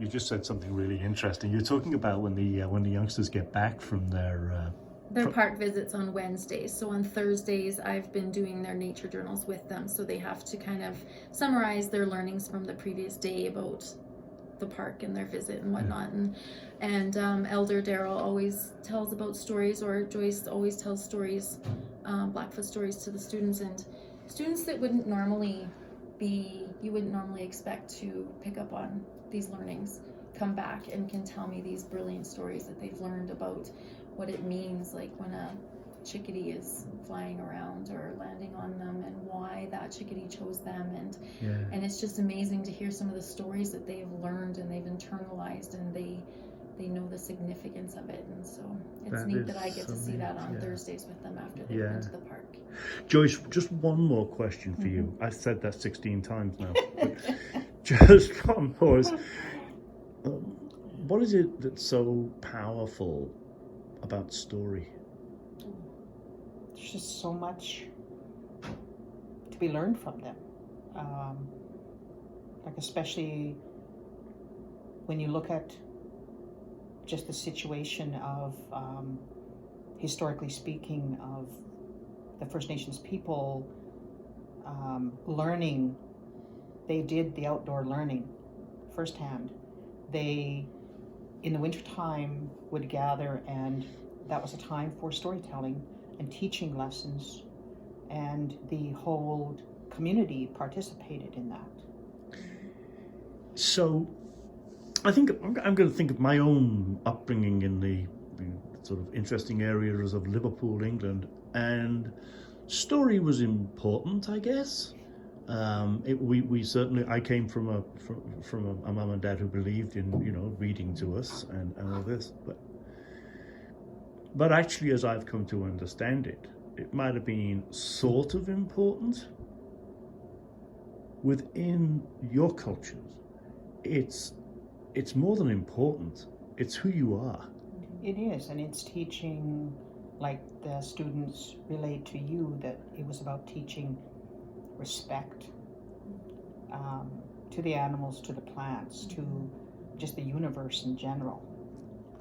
you just said something really interesting. You're talking about when the youngsters get back from their park visits on Wednesdays. So on Thursdays, I've been doing their nature journals with them. So they have to kind of summarize their learnings from the previous day about the park and their visit and whatnot. And Elder Daryl always tells about stories, or Joyce always tells stories, Blackfoot stories to the students, and students that you wouldn't normally expect to pick up on these learnings come back and can tell me these brilliant stories that they've learned about what it means, like when a chickadee is flying around or landing on them, and why that chickadee chose them, and it's just amazing to hear some of the stories that they've learned and they've internalized, and they know the significance of it. And so it's neat that I get to see that on Thursdays with them after they've been to the park. Joyce, just one more question for you. I said that 16 times now. Just one more. What is it that's so powerful about story? There's just so much to be learned from them. Like especially when you look at just the situation of, historically speaking, of the First Nations people learning. They did the outdoor learning firsthand. They, in the wintertime, would gather, and that was a time for storytelling and teaching lessons, and the whole community participated in that. So I think I'm going to think of my own upbringing in the sort of interesting areas of Liverpool, England, and story was important, I guess. We certainly. I came from a mum and dad who believed in reading to us and all this, but actually, as I've come to understand it, it might have been sort of important within your cultures. It's more than important. It's who you are. It is, and it's teaching, like the students relate to you, that it was about teaching respect to the animals, to the plants, to just the universe in general.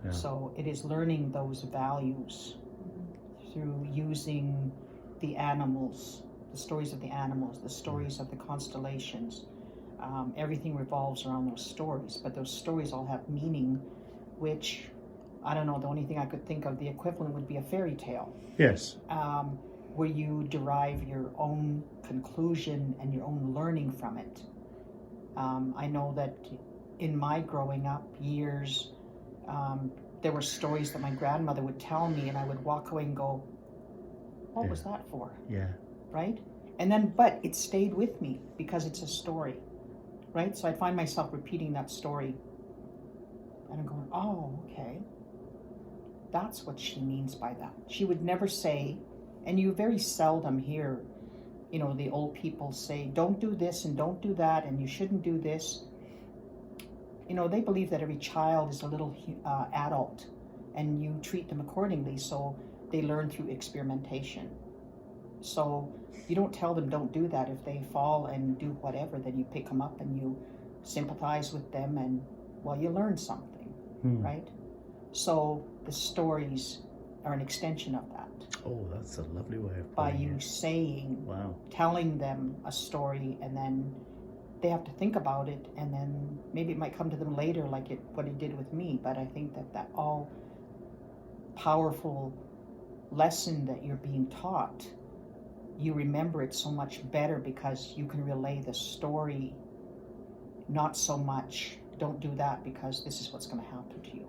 Yeah. So it is learning those values through using the animals, the stories of the animals, the stories of the constellations. Everything revolves around those stories, but those stories all have meaning, which, I don't know, the only thing I could think of, the equivalent would be a fairy tale. Yes. Where you derive your own conclusion and your own learning from it. I know that in my growing up years, there were stories that my grandmother would tell me, and I would walk away and go, what was that for? Yeah. Right? And then, but it stayed with me because it's a story, right? So I'd find myself repeating that story, and I'm going, oh, okay. That's what she means by that. She would never say, and you very seldom hear, the old people say, don't do this and don't do that, and you shouldn't do this. They believe that every child is a little adult, and you treat them accordingly, so they learn through experimentation. So you don't tell them don't do that. If they fall and do whatever, then you pick them up and you sympathize with them, and, well, you learn something, right? So the stories are an extension of that. Oh, that's a lovely way of by putting you it. saying, Wow. Telling them a story, and then they have to think about it, and then maybe it might come to them later, like what it did with me. But I think that all powerful lesson that you're being taught, you remember it so much better because you can relay the story, not so much, don't do that because this is what's going to happen to you.